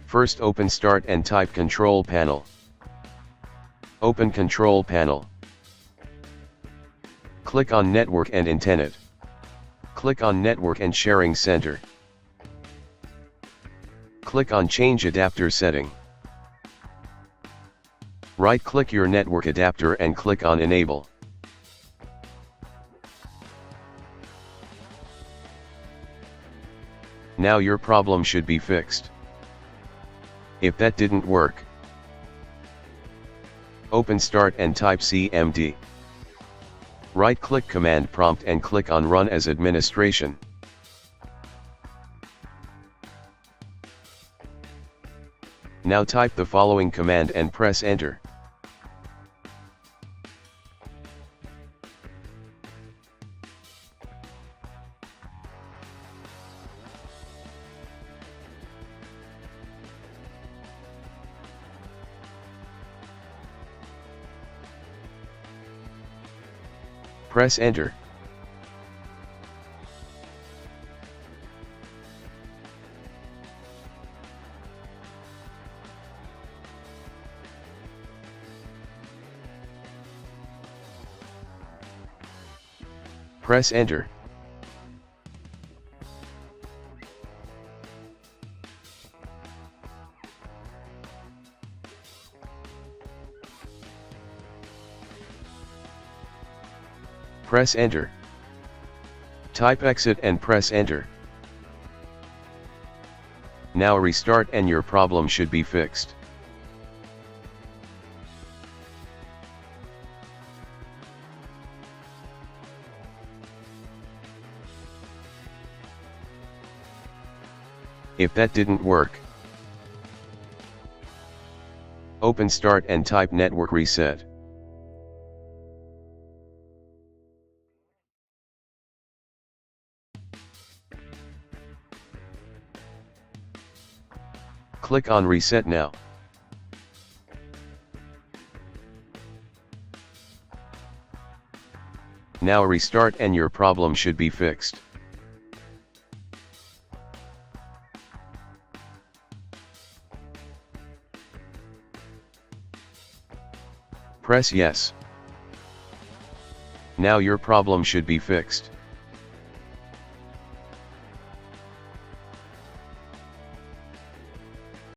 First open Start and type Control Panel. Open Control Panel. Click on Network and Internet. Click on Network and Sharing Center. Click on Change Adapter Setting. Right-click your network adapter and click on Enable. Now your problem should be fixed. If that didn't work, open Start and type CMD. Right-click Command Prompt and click on Run as Administration. Now type the following command and press Enter. Press Enter. Press Enter. Press Enter. Type Exit and press Enter. Now restart and your problem should be fixed. If that didn't work, open Start and type Network Reset. Click on Reset now. Now restart and your problem should be fixed. Press Yes. Now your problem should be fixed.